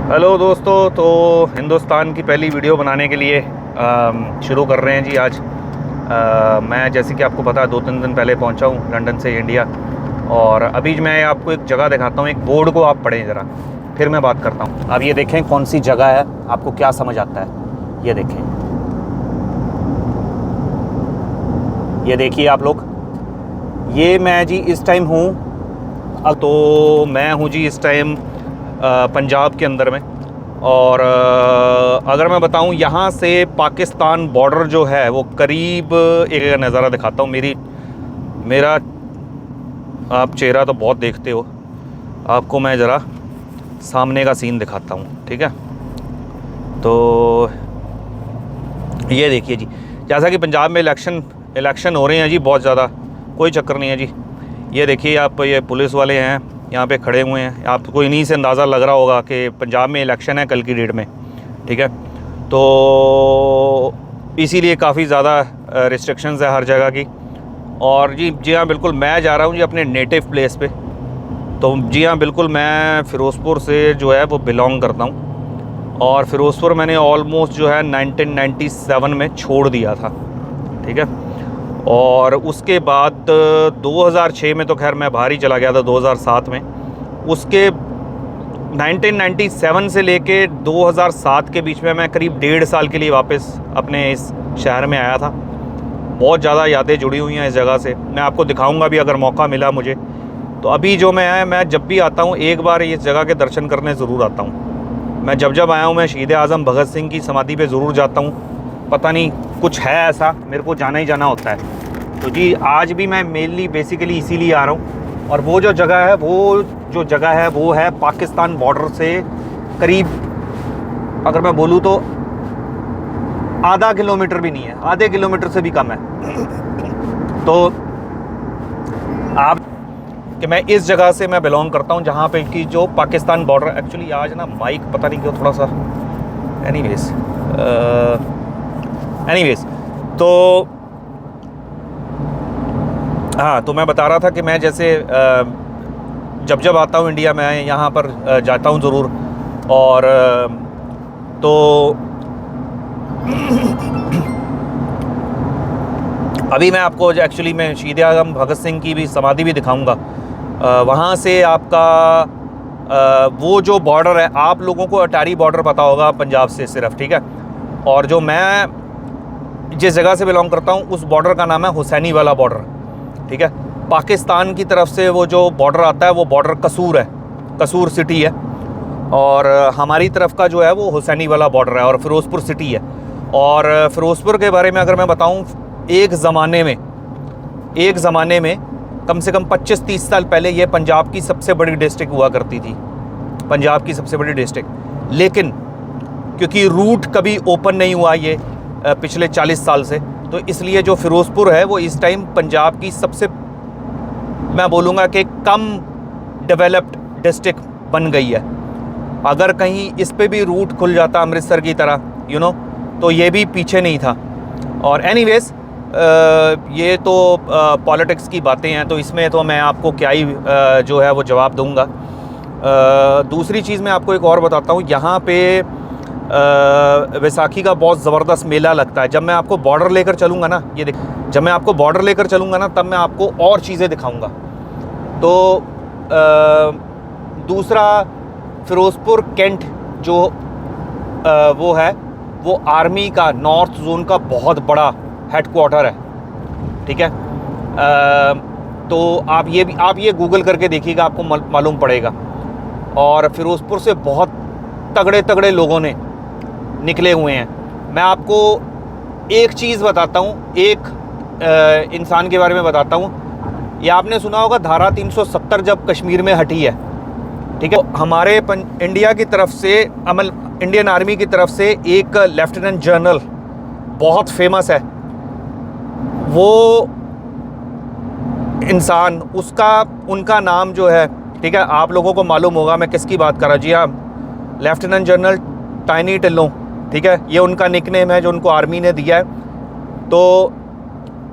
Hello दोस्तों, तो हिंदुस्तान की पहली वीडियो बनाने के लिए शुरू कर रहे हैं जी आज। मैं जैसे कि आपको पता है 2-3 दिन पहले पहुंचा हूं लंदन से इंडिया। और अभी मैं आपको एक जगह दिखाता हूं, एक बोर्ड को आप पढ़ें ज़रा, फिर मैं बात करता हूं। अब ये देखें कौन सी जगह है, आपको क्या समझ आता है। ये देखें, ये देखिए आप लोग, ये मैं जी इस टाइम हूँ, तो मैं हूँ जी इस टाइम पंजाब के अंदर में। और अगर मैं बताऊं यहाँ से पाकिस्तान बॉर्डर जो है वो करीब, एक नज़ारा दिखाता हूँ। मेरा आप चेहरा तो बहुत देखते हो, आपको मैं ज़रा सामने का सीन दिखाता हूँ, ठीक है। तो ये देखिए जी, जैसा कि पंजाब में इलेक्शन हो रहे हैं जी, बहुत ज़्यादा, कोई चक्कर नहीं है जी। ये देखिए आप, ये पुलिस वाले हैं यहाँ पे खड़े हुए हैं। आपको इन्हीं से अंदाज़ा लग रहा होगा कि पंजाब में इलेक्शन है कल की डेट में, ठीक है। तो इसीलिए काफ़ी ज़्यादा रिस्ट्रिक्शंस है हर जगह की। और जी हाँ बिल्कुल, मैं जा रहा हूँ जी अपने नेटिव प्लेस पे। तो जी हाँ बिल्कुल, मैं फ़िरोज़पुर से जो है वो बिलोंग करता हूँ। और फ़िरोज़पुर मैंने ऑलमोस्ट जो है 1997 में छोड़ दिया था, ठीक है। और उसके बाद 2006 में तो खैर मैं बाहर ही चला गया था, 2007 में। उसके 1997 से लेके 2007 के बीच में मैं करीब 1.5 साल के लिए वापस अपने इस शहर में आया था। बहुत ज़्यादा यादें जुड़ी हुई हैं इस जगह से, मैं आपको दिखाऊंगा भी अगर मौका मिला मुझे। तो अभी जो मैं जब भी आता हूँ एक बार इस जगह के दर्शन करने ज़रूर आता हूँ। मैं जब आया हूँ मैं शहीद आज़म भगत सिंह की समाधि पे ज़रूर जाता हूँ। पता नहीं कुछ है ऐसा, मेरे को जाना ही जाना होता है। तो जी आज भी मैं मेनली बेसिकली इसीलिए आ रहा हूँ। और वो जो जगह है वो है पाकिस्तान बॉर्डर से करीब, अगर मैं बोलूँ तो आधा किलोमीटर भी नहीं है, आधे किलोमीटर से भी कम है। तो आप कि मैं इस जगह से मैं बिलोंग करता हूँ जहाँ पे कि जो पाकिस्तान बॉर्डर, एक्चुअली आज ना माइक पता नहीं क्यों थोड़ा सा, एनीवेज तो हाँ, तो मैं बता रहा था कि मैं जैसे जब आता हूँ इंडिया में यहाँ पर जाता हूँ ज़रूर। और तो अभी मैं आपको एक्चुअली मैं शहीद आज़म भगत सिंह की भी समाधि भी दिखाऊंगा। वहाँ से आपका वो जो बॉर्डर है, आप लोगों को अटारी बॉर्डर पता होगा पंजाब से सिर्फ, ठीक है। और जो मैं जिस जगह से बिलोंग करता हूँ उस बॉर्डर का नाम है हुसैनी वाला बॉर्डर, ठीक है। पाकिस्तान की तरफ से वो जो बॉर्डर आता है वो बॉर्डर कसूर है, कसूर सिटी है। और हमारी तरफ का जो है वो हुसैनी वाला बॉर्डर है और फ़िरोज़पुर सिटी है। और फ़िरोज़पुर के बारे में अगर मैं बताऊं, एक ज़माने में कम से कम 25-30 साल पहले ये पंजाब की सबसे बड़ी डिस्ट्रिक्ट हुआ करती थी, पंजाब की सबसे बड़ी डिस्ट्रिक्ट। लेकिन क्योंकि रूट कभी ओपन नहीं हुआ ये पिछले 40 साल से, तो इसलिए जो फ़िरोज़पुर है वो इस टाइम पंजाब की सबसे, मैं बोलूँगा कि कम डेवलप्ड डिस्ट्रिक्ट बन गई है। अगर कहीं इस पे भी रूट खुल जाता अमृतसर की तरह, तो ये भी पीछे नहीं था। और एनीवेज ये तो पॉलिटिक्स की बातें हैं, तो इसमें तो मैं आपको क्या ही जो है वो जवाब दूंगा। दूसरी चीज़ मैं आपको एक और बताता हूँ, यहाँ पे वैसाखी का बहुत ज़बरदस्त मेला लगता है। जब मैं आपको बॉर्डर लेकर चलूँगा ना, ये देख, जब मैं आपको बॉर्डर लेकर चलूँगा ना तब मैं आपको और चीज़ें दिखाऊँगा। तो दूसरा, फ़िरोज़पुर कैंट जो वो है, वो आर्मी का नॉर्थ जोन का बहुत बड़ा हेडक्वार्टर है, ठीक है। तो आप ये गूगल करके देखिएगा, आपको मालूम पड़ेगा। और फ़िरोज़पुर से बहुत तगड़े लोगों ने निकले हुए हैं। मैं आपको एक चीज़ बताता हूँ, एक इंसान के बारे में बताता हूँ। ये आपने सुना होगा धारा 370 जब कश्मीर में हटी है, ठीक है। हमारे इंडिया की तरफ से, इंडियन आर्मी की तरफ से एक लेफ्टिनेंट जनरल बहुत फेमस है, वो इंसान, उनका नाम जो है, ठीक है, आप लोगों को मालूम होगा मैं किसकी बात कर रहा हूँ। जी हाँ, लेफ्टिनेंट जनरल टाइनी ढिल्लों, ठीक है, ये उनका निकनेम है जो उनको आर्मी ने दिया है। तो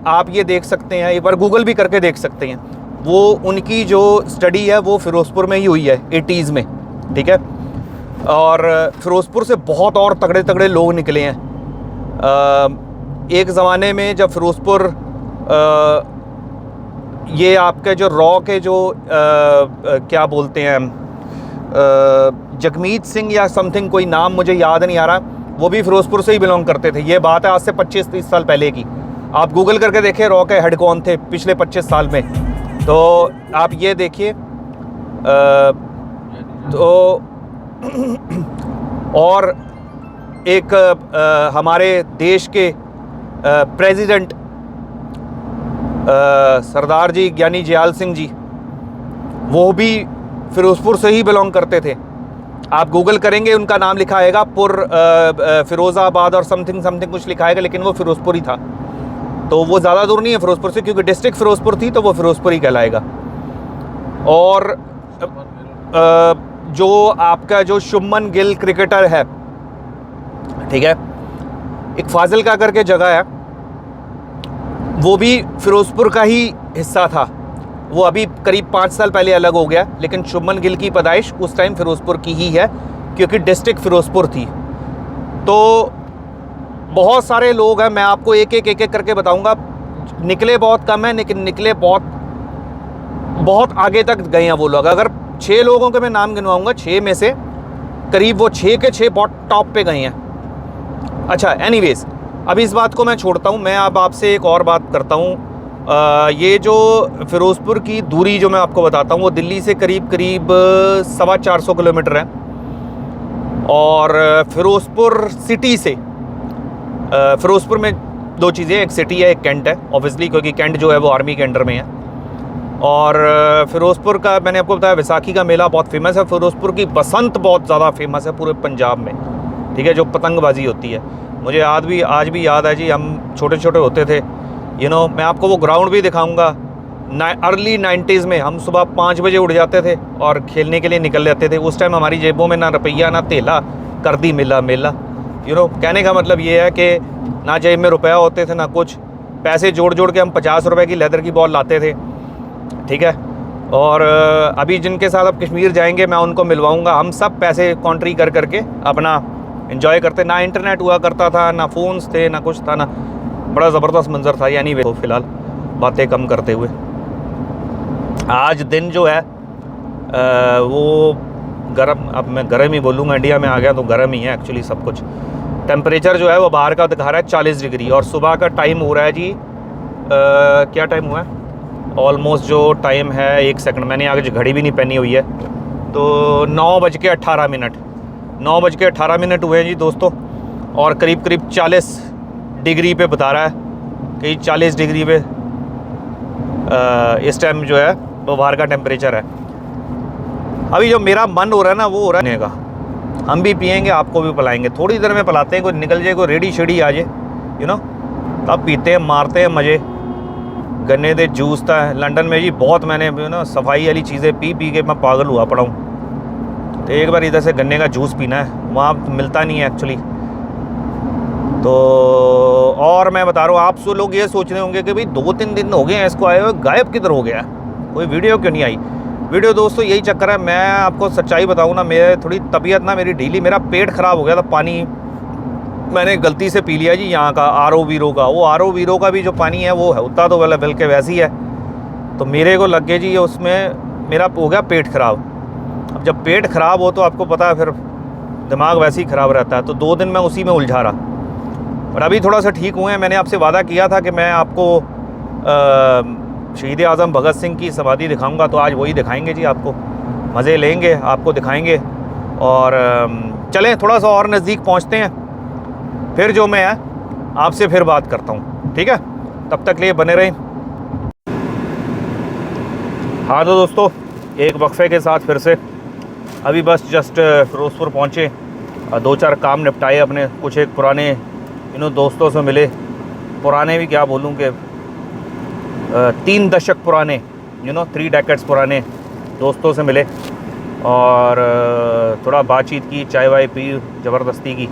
आप ये देख सकते हैं, एक बार गूगल भी करके देख सकते हैं। वो उनकी जो स्टडी है वो फ़िरोज़पुर में ही हुई है 80s में, ठीक है। और फ़िरोज़पुर से बहुत और तगड़े तगड़े लोग निकले हैं। एक ज़माने में जब फ़िरोज़पुर ये आपके जो रॉ के जो क्या बोलते हैं जगमीत सिंह या समथिंग कोई नाम मुझे याद नहीं आ रहा, वो भी फ़िरोज़पुर से ही बिलोंग करते थे। ये बात है आज से 25-30 साल पहले की। आप गूगल करके देखिए रॉ के हेड कौन थे पिछले 25 साल में, तो आप ये देखिए। तो और एक हमारे देश के प्रेसिडेंट सरदार जी ज्ञानी जयाल सिंह जी, वो भी फ़िरोज़पुर से ही बिलोंग करते थे। आप गूगल करेंगे उनका नाम लिखा आएगा फ़िरोज़ाबाद और समथिंग समथिंग कुछ लिखा आएगा, लेकिन वो फ़िरोज़पुर ही था। तो वो ज़्यादा दूर नहीं है फ़िरोज़पुर से, क्योंकि डिस्ट्रिक्ट फ़िरोज़पुर थी तो वो फ़िरोज़पुर ही कहलाएगा। और जो आपका जो शुभमन गिल क्रिकेटर है, ठीक है, एक फाजिलका करके जगह है, वो भी फ़िरोज़पुर का ही हिस्सा था। वो अभी करीब 5 साल पहले अलग हो गया, लेकिन शुभमन गिल की पैदाइश उस टाइम फ़िरोज़पुर की ही है, क्योंकि डिस्ट्रिक्ट फ़िरोज़पुर थी। तो बहुत सारे लोग हैं, मैं आपको एक एक करके बताऊंगा। निकले बहुत कम है, लेकिन निकले बहुत आगे तक गए हैं वो लोग। अगर 6 लोगों के मैं नाम गिनवाऊंगा, 6 में से करीब वो 6 के 6 बहुत टॉप पे गए हैं। अच्छा, एनीवेज़ अब इस बात को मैं छोड़ता हूँ। मैं अब आपसे एक और बात करता हूँ। ये जो फ़िरोज़पुर की दूरी जो मैं आपको बताता हूँ, वो दिल्ली से करीब 450 किलोमीटर है। और फ़िरोज़पुर सिटी से, फ़िरोज़पुर में 2 चीज़ें, एक सिटी है, एक कैंट है, ऑब्वियसली, क्योंकि कैंट जो है वो आर्मी के अंडर में है। और फ़िरोज़पुर का मैंने आपको बताया विसाखी का मेला बहुत फेमस है। फ़िरोज़पुर की बसंत बहुत ज़्यादा फेमस है पूरे पंजाब में, ठीक है, जो पतंगबाजी होती है। मुझे आज भी याद है जी, हम छोटे छोटे होते थे, मैं आपको वो ग्राउंड भी दिखाऊंगा। अर्ली 90s में हम सुबह 5 बजे उठ जाते थे और खेलने के लिए निकल जाते थे। उस टाइम हमारी जेबों में ना रुपया ना तेला, कर दी मेला। कहने का मतलब ये है कि ना जेब में रुपया होते थे ना कुछ, पैसे जोड़ जोड़ के हम 50 रुपये की लेदर की बॉल लाते थे, ठीक है। और अभी जिनके साथ अब कश्मीर जाएंगे मैं उनको मिलवाऊंगा। हम सब पैसे कॉन्ट्री कर करके अपना एंजॉय करते। ना इंटरनेट हुआ करता था, ना फ़ोन्स थे, ना कुछ था, ना बड़ा ज़बरदस्त मंज़र था। यानी वो फ़िलहाल बातें कम करते हुए आज दिन जो है वो गर्म, अब मैं गर्म ही बोलूँगा, इंडिया में आ गया तो गर्म ही है एक्चुअली सब कुछ। टेम्परेचर जो है वो बाहर का दिखा रहा है 40 डिग्री, और सुबह का टाइम हो रहा है जी क्या टाइम हुआ है, ऑलमोस्ट जो टाइम है 1 सेकंड, मैंने आगे घड़ी भी नहीं पहनी हुई है, तो 9:18 हुए हैं जी दोस्तों। और करीब 40 डिग्री पे बता रहा है कि 40 डिग्री पे इस टाइम जो है वो बाहर का टेम्परेचर है। अभी जो मेरा मन हो रहा है ना, वो हो रहा है का, हम भी पियेंगे, आपको भी पिलाएंगे। थोड़ी देर में पिलाते हैं, कोई निकल जाए, कोई रेडी शेडी आ जाए, तब पीते हैं, मारते हैं मज़े। गन्ने दे जूस था लंदन में जी, बहुत मैंने सफाई वाली चीज़ें पी के मैं पागल हुआ पड़ा हूँ। तो एक बार इधर से गन्ने का जूस पीना है, वहाँ मिलता नहीं है एक्चुअली। तो और मैं बता रहा हूँ, आप लोग ये सोच रहे होंगे कि भाई 2-3 दिन हो गए हैं इसको आए हुए, गायब किधर हो गया, कोई वीडियो क्यों नहीं आई। वीडियो दोस्तों यही चक्कर है, मैं आपको सच्चाई बताऊँ ना, मेरे थोड़ी तबीयत ना मेरी ढीली, मेरा पेट ख़राब हो गया था। पानी मैंने गलती से पी लिया जी यहाँ का आर.ओ. वीरो का। वो आर.ओ. वीरो का भी जो पानी है वो है उतना तो वाला बल्कि वैसी ही है। तो मेरे को लग गया जी उसमें मेरा हो गया पेट ख़राब। अब जब पेट ख़राब हो तो आपको पता है फिर दिमाग वैसे ही ख़राब रहता है। तो 2 दिन मैं उसी में उलझा रहा, और अभी थोड़ा सा ठीक हुए हैं। मैंने आपसे वादा किया था कि मैं आपको शहीद आज़म भगत सिंह की समाधि दिखाऊंगा, तो आज वही दिखाएंगे जी आपको, मज़े लेंगे, आपको दिखाएंगे। और चलें थोड़ा सा और नज़दीक पहुंचते हैं, फिर जो मैं आपसे फिर बात करता हूं, ठीक है। तब तक लिए बने रहें। हाँ तो दोस्तों, एक वक्फे के साथ फिर से अभी बस जस्ट फ़िरोज़पुर पहुँचे, 2-4 काम निपटाए अपने, कुछ एक पुराने दोस्तों से मिले, पुराने भी क्या बोलूँ कि 3 दशक पुराने 3 डेकेड्स पुराने दोस्तों से मिले, और थोड़ा बातचीत की, चाय वाय पी ज़बरदस्ती की,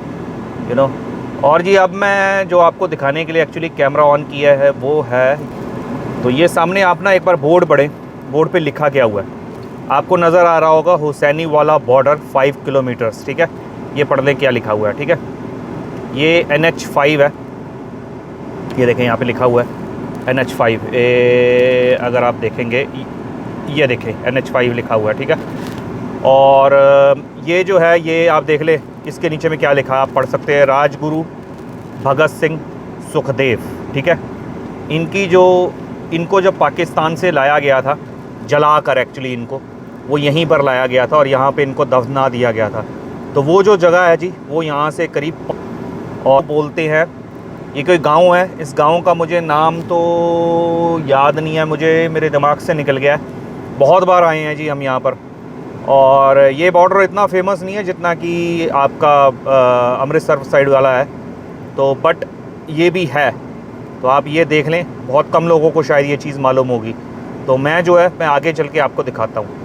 और जी अब मैं जो आपको दिखाने के लिए एक्चुअली कैमरा ऑन किया है वो है, तो ये सामने आप ना एक बार बोर्ड पढ़ें, बोर्ड पे लिखा क्या हुआ है। आपको नज़र आ रहा होगा हुसैनी वाला बॉर्डर 5 किलोमीटर्स, ठीक है। ये पढ़ लें क्या लिखा हुआ है, ठीक है। ये NH5 है, ये देखें यहाँ पे लिखा हुआ है NH5। अगर आप देखेंगे ये देखें NH5 लिखा हुआ है, ठीक है। और ये जो है ये आप देख ले, इसके नीचे में क्या लिखा है आप पढ़ सकते हैं, राजगुरु भगत सिंह सुखदेव, ठीक है। इनको जब पाकिस्तान से लाया गया था, जला कर एक्चुअली इनको, वो यहीं पर लाया गया था और यहाँ पे इनको दफना दिया गया था। तो वो जो जगह है जी, वो यहाँ से करीब, और बोलते हैं ये कोई गांव है, इस गांव का मुझे नाम तो याद नहीं है, मुझे मेरे दिमाग से निकल गया है। बहुत बार आए हैं जी हम यहाँ पर, और ये बॉर्डर इतना फेमस नहीं है जितना कि आपका अमृतसर साइड वाला है, तो बट ये भी है। तो आप ये देख लें, बहुत कम लोगों को शायद ये चीज़ मालूम होगी। तो मैं जो है मैं आगे चल के आपको दिखाता हूँ।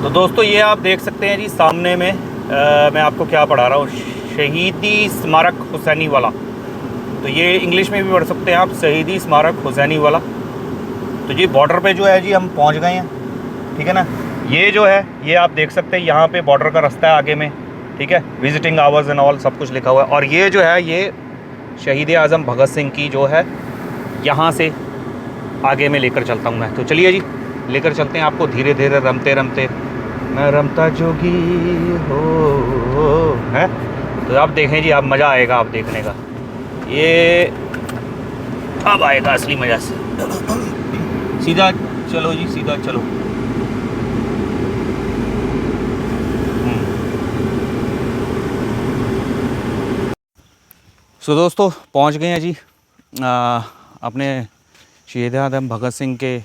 तो दोस्तों ये आप देख सकते हैं जी सामने में, मैं आपको क्या पढ़ा रहा हूँ, शहीदी स्मारक हुसैनी वाला। तो ये इंग्लिश में भी पढ़ सकते हैं आप, शहीदी स्मारक हुसैनी वाला। तो जी बॉर्डर पे जो है जी हम पहुँच गए हैं, ठीक है ना। ये जो है ये आप देख सकते हैं, यहाँ पे बॉर्डर का रास्ता है आगे में, ठीक है। विजिटिंग आवर्स एंड ऑल सब कुछ लिखा हुआ है। और ये जो है ये शहीद आज़म भगत सिंह की जो है, यहाँ से आगे में लेकर चलता हूँ मैं। तो चलिए जी लेकर चलते हैं आपको धीरे धीरे, रमते रमते मैं रमता जोगी हो है। तो आप देखें जी, आप मज़ा आएगा आप देखने का, ये अब आएगा असली मज़ा से। सीधा चलो जी, सीधा चलो। सो दोस्तों पहुंच गए हैं जी अपने शहीद आज़म भगत सिंह के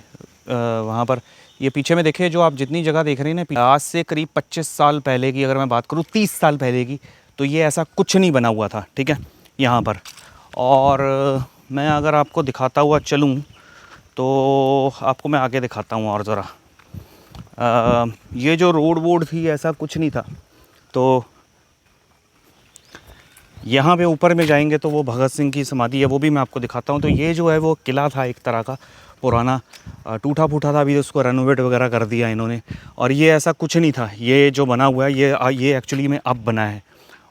वहाँ पर। ये पीछे में देखिए, जो आप जितनी जगह देख रहे हैं ना, आज से करीब 25 साल पहले की अगर मैं बात करूँ, 30 साल पहले की, तो ये ऐसा कुछ नहीं बना हुआ था, ठीक है, यहाँ पर। और मैं अगर आपको दिखाता हुआ चलूँ तो आपको मैं आगे दिखाता हूँ और ज़रा। ये जो रोड वोड थी ऐसा कुछ नहीं था। तो यहाँ पे ऊपर में जाएंगे तो वो भगत सिंह की समाधि है, वो भी मैं आपको दिखाता हूँ। तो ये जो है वो किला था एक तरह का पुराना, टूटा फूटा था, अभी उसको रेनोवेट वगैरह कर दिया इन्होंने। और ये ऐसा कुछ नहीं था, ये जो बना हुआ है ये एक्चुअली में अब बना है।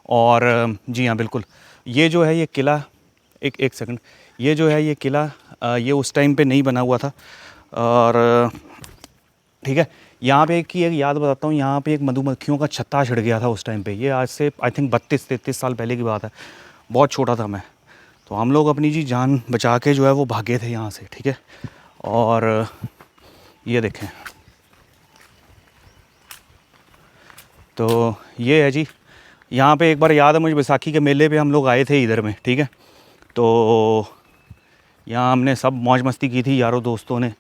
और जी हाँ बिल्कुल, ये जो है ये किला, एक सेकंड, ये जो है ये किला ये उस टाइम पे नहीं बना हुआ था। और ठीक है, यहाँ पे एक याद बताता हूँ, यहाँ पे एक मधुमक्खियों का छत्ता छिड़ गया था उस टाइम पे। ये आज से आई थिंक 32-33 साल पहले की बात है, बहुत छोटा था मैं। तो हम लोग अपनी जी जान बचा के जो है वो भागे थे यहाँ से, ठीक है। और ये देखें, तो ये है जी, यहाँ पे एक बार याद है मुझे, बैसाखी के मेले पे हम लोग आए थे इधर में, ठीक है। तो यहाँ हमने सब मौज मस्ती की थी यारों दोस्तों ने,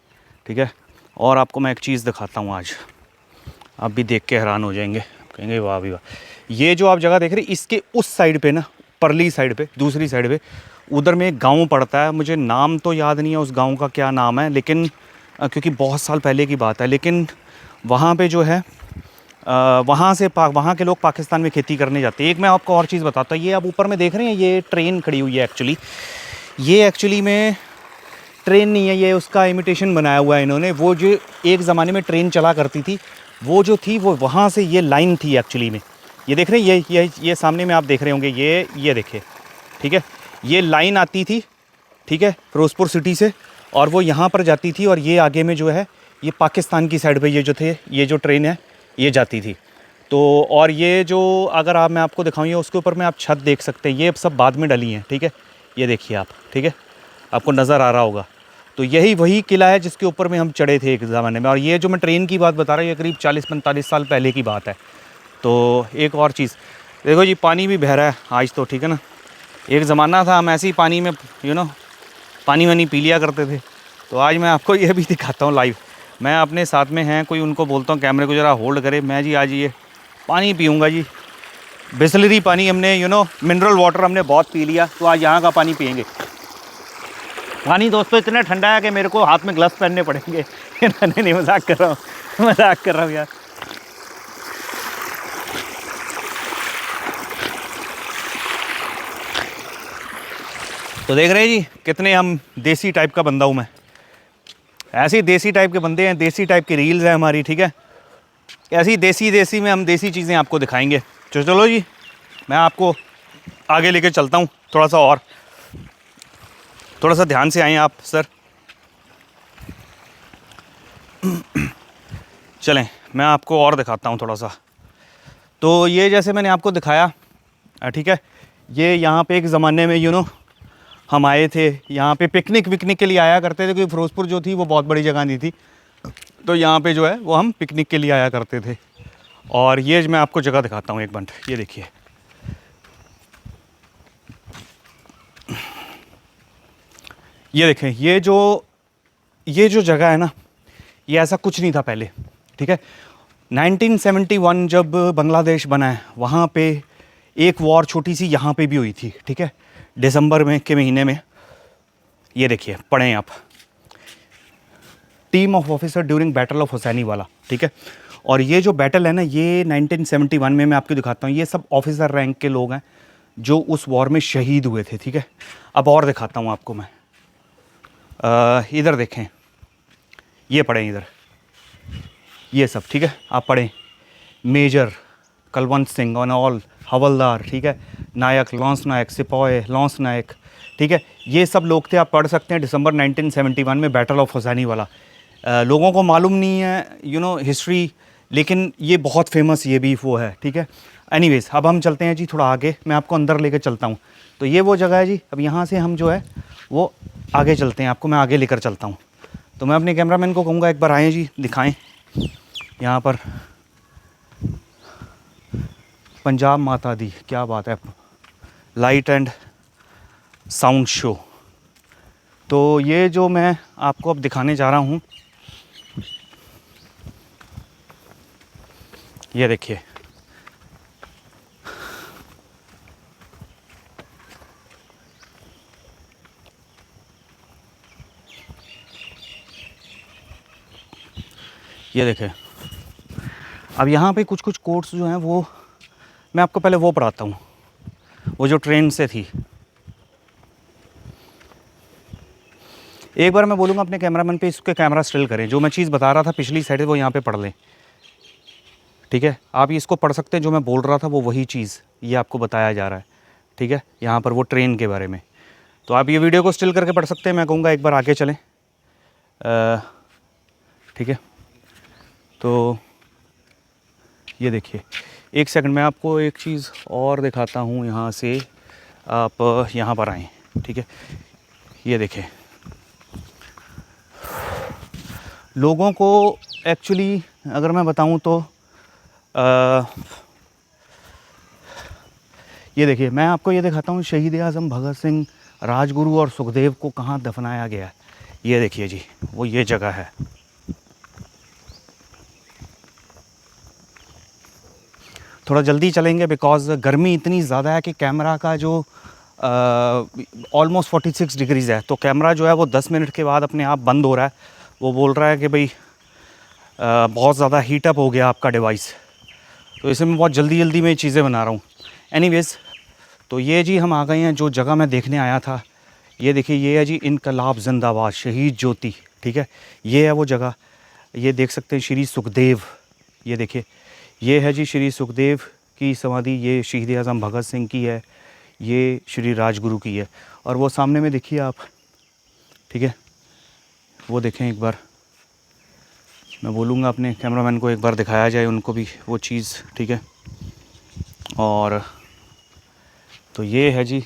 ठीक है। और आपको मैं एक चीज़ दिखाता हूँ आज, आप भी देख के हैरान हो जाएंगे, कहेंगे वाह भी वाह। ये जो आप जगह देख रहे हैं, इसके उस साइड पे ना, परली साइड पे, दूसरी साइड पे, उधर में एक गांव पड़ता है। मुझे नाम तो याद नहीं है उस गांव का क्या नाम है, लेकिन क्योंकि बहुत साल पहले की बात है। लेकिन वहाँ पे जो है वहाँ के लोग पाकिस्तान में खेती करने जाते हैं। एक मैं आपको और चीज़ बताता हूँ, ये आप ऊपर में देख रहे हैं, ये ट्रेन खड़ी हुई है एक्चुअली। ये एक्चुअली में ट्रेन नहीं है, ये उसका इमिटेशन बनाया हुआ है इन्होंने। वो जो एक ज़माने में ट्रेन चला करती थी, वो जो थी वो वहाँ से ये लाइन थी एक्चुअली में। ये देख रहे हैं, ये सामने में आप देख रहे होंगे, ये देखिए, ठीक है। ये लाइन आती थी, ठीक है, फिरोज़पुर सिटी से, और वो यहाँ पर जाती थी। और ये आगे में जो है ये पाकिस्तान की साइड पे ये जो ट्रेन है ये जाती थी। तो और ये जो अगर मैं आपको दिखाऊँ, ये उसके ऊपर में आप छत देख सकते हैं, ये सब बाद में डली हैं, ठीक है। ये देखिए आप, ठीक है, आपको नज़र आ रहा होगा। तो यही वही किला है जिसके ऊपर में हम चढ़े थे एक ज़माने में। और ये जो मैं ट्रेन की बात बता रहा हूँ, ये करीब 40-45 साल पहले की बात है। तो एक और चीज़ देखो जी, पानी भी बह रहा है आज तो, ठीक है ना। एक ज़माना था हम ऐसे ही पानी में पानी वानी पी लिया करते थे। तो आज मैं आपको ये भी दिखाता हूँ लाइव। मैं अपने साथ में हैं कोई, उनको बोलता हूँ कैमरे को ज़रा होल्ड करे, मैं जी आज ये पानी पीऊँगा जी, बिसलरी पानी। हमने मिनरल वाटर हमने बहुत पी लिया, तो आज यहाँ का पानी पियेंगे। पानी दोस्तों इतना ठंडा है कि मेरे को हाथ में ग्लव्स पहनने पड़ेंगे। नहीं, मजाक कर रहा हूँ यार। तो देख रहे हैं जी कितने हम देसी टाइप का बंदा हूँ मैं, ऐसे ही देसी टाइप के बंदे हैं, देसी टाइप की रील्स हैं हमारी, ठीक है। ऐसी देसी में हम देसी चीज़ें आपको दिखाएंगे। तो चलो जी, मैं आपको आगे लेके चलता हूँ थोड़ा सा, और थोड़ा सा ध्यान से आएँ आप सर। चलें, मैं आपको और दिखाता हूँ थोड़ा सा। तो ये जैसे मैंने आपको दिखाया, ठीक है, ये यहाँ पे एक ज़माने में हम आए थे यहाँ पे, पिकनिक विकनिक के लिए आया करते थे, क्योंकि फिरोज़पुर जो थी वो बहुत बड़ी जगह नहीं थी, तो यहाँ पे जो है वो हम पिकनिक के लिए आया करते थे। और ये मैं आपको जगह दिखाता हूँ एक मिनट, ये देखिए, ये देखें, ये जो जगह है ना, ये ऐसा कुछ नहीं था पहले, ठीक है। 1971 जब बांग्लादेश बना है, वहाँ पे एक वॉर छोटी सी यहाँ पे भी हुई थी, ठीक है, दिसंबर में के महीने में। ये देखिए, पढ़ें आप, team of officer during battle of Hussainiwala, ठीक है। और ये जो बैटल है ना, ये 1971 में, मैं आपको दिखाता हूँ, ये सब ऑफिसर रैंक के लोग हैं जो उस वॉर में शहीद हुए थे, ठीक है। अब और दिखाता हूँ आपको मैं, इधर देखें, ये पढ़ें इधर, ये सब, ठीक है, आप पढ़ें, major Kalwant Singh on all, हवलदार, ठीक है, नायक, लॉन्स नायक, सिपाही, लॉन्स नायक, ठीक है, ये सब लोग थे, आप पढ़ सकते हैं, दिसंबर 1971 में बैटल ऑफ हुसैनी वाला। लोगों को मालूम नहीं है हिस्ट्री, लेकिन ये बहुत फेमस ये भी वो है, ठीक है। एनीवेज, अब हम चलते हैं जी थोड़ा आगे, मैं आपको अंदर लेकर चलता हूँ। तो ये वो जगह है जी, अब यहाँ से हम जो है वो आगे चलते हैं, आपको मैं आगे लेकर चलता हूँ। तो मैं अपने कैमरामैन को कहूँगा एक बार आएँ जी, दिखाएँ यहाँ पर पंजाब माता दी, क्या बात है, लाइट एंड साउंड शो। तो ये जो मैं आपको अब दिखाने जा रहा हूँ, ये देखिए, ये देखें। अब यहाँ पे कुछ कुछ कोट्स जो हैं वो मैं आपको पहले वो पढ़ाता हूँ, वो जो ट्रेन से थी। एक बार मैं बोलूँगा अपने कैमरामैन पे इसके कैमरा स्टिल करें, जो मैं चीज़ बता रहा था पिछली साइड वो यहाँ पे पढ़ लें, ठीक है। आप इसको पढ़ सकते हैं, जो मैं बोल रहा था वो वही चीज़ ये आपको बताया जा रहा है, ठीक है, यहाँ पर वो ट्रेन के बारे में। तो आप ये वीडियो को स्टिल करके पढ़ सकते हैं। मैं कहूँगा एक बार आगे चलें, ठीक है। तो ये देखिए, एक सेकंड मैं आपको एक चीज़ और दिखाता हूँ, यहाँ से आप यहाँ पर आएँ, ठीक है। ये देखिए, लोगों को एक्चुअली अगर मैं बताऊँ तो ये देखिए, मैं आपको ये दिखाता हूँ, शहीद आज़म भगत सिंह, राजगुरु और सुखदेव को कहाँ दफनाया गया है। ये देखिए जी, वो ये जगह है। थोड़ा जल्दी चलेंगे बिकॉज़ गर्मी इतनी ज़्यादा है कि कैमरा का जो ऑलमोस्ट 46 डिग्रीज़ है, तो कैमरा जो है वो 10 मिनट के बाद अपने आप बंद हो रहा है। वो बोल रहा है कि भाई बहुत ज़्यादा हीटअप हो गया आपका डिवाइस, तो इसे मैं बहुत जल्दी में चीज़ें बना रहा हूँ। एनीवेज़, तो ये जी हम आ गए हैं जो जगह मैं देखने आया था। ये देखिए, ये है जी इनकलाब जिंदाबाद, शहीद ज्योति, ठीक है, ये है वो जगह। ये देख सकते हैं श्री सुखदेव, ये देखिए, ये है जी श्री सुखदेव की समाधि, ये शहीद आज़म भगत सिंह की है, ये श्री राजगुरु की है। और वो सामने में देखिए आप, ठीक है, वो देखें एक बार। मैं बोलूँगा अपने कैमरामैन को एक बार दिखाया जाए उनको भी वो चीज़, ठीक है। और तो ये है जी,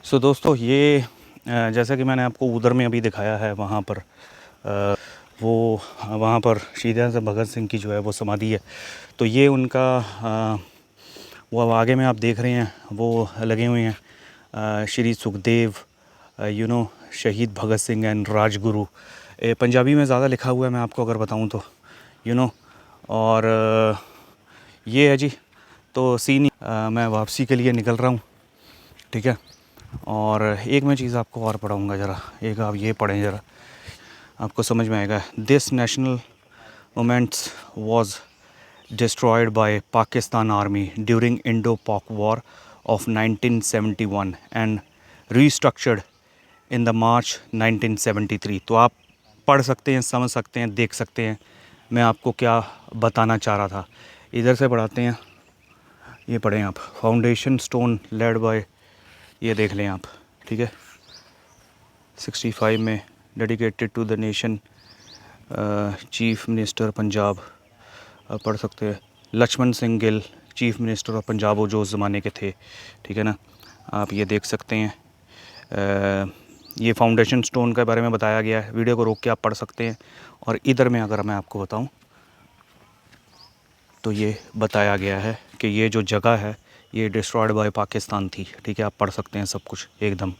सो दोस्तों, ये जैसा कि मैंने आपको उधर में अभी दिखाया है, वहाँ पर वो वहाँ पर शहीद आज़म भगत सिंह की जो है वो समाधि है। तो ये उनका वो अब आगे में आप देख रहे हैं वो लगे हुए हैं, श्री सुखदेव, शहीद भगत सिंह एंड राजगुरु। पंजाबी में ज़्यादा लिखा हुआ है, मैं आपको अगर बताऊं तो, और ये है जी। तो सीन मैं वापसी के लिए निकल रहा हूँ, ठीक है। और एक मैं चीज़ आपको और पढ़ाऊँगा, ज़रा एक आप ये पढ़ें, ज़रा आपको समझ में आएगा। This national monuments was destroyed by Pakistan army during Indo Pak war of 1971 and restructured in the March 1973। तो आप पढ़ सकते हैं, समझ सकते हैं, देख सकते हैं मैं आपको क्या बताना चाह रहा था। इधर से पढ़ाते हैं, ये पढ़ें आप, फाउंडेशन स्टोन लेड बाय, ये देख लें आप, ठीक है, 65 में, dedicated to the nation, chief minister Punjab, आप पढ़ सकते हैं, Lakshman Singh Gill, chief minister of Punjab, वो जो उस ज़माने के थे, ठीक है ना, आप ये देख सकते हैं। ये फाउंडेशन स्टोन के बारे में बताया गया है, वीडियो को रोक के आप पढ़ सकते हैं। और इधर में अगर मैं आपको बताऊं तो ये बताया गया है कि ये जो जगह है ये डिस्ट्रॉयड बाय पाकिस्तान थी, ठीक है, आप पढ़ सकते हैं सब कुछ एकदम,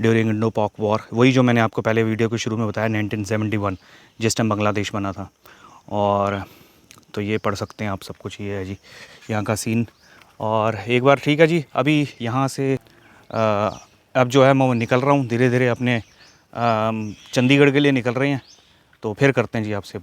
ड्यूरिंग इंडो पाक वॉर, वही जो मैंने आपको पहले वीडियो के शुरू में बताया 1971 जिस टाइम बांग्लादेश बना था। और तो ये पढ़ सकते हैं आप सब कुछ, ये है जी यहाँ का सीन। और एक बार ठीक है जी, अभी यहाँ से अब जो है मैं निकल रहा हूँ धीरे धीरे अपने चंडीगढ़ के लिए निकल रहे हैं, तो फिर करते हैं जी आपसे।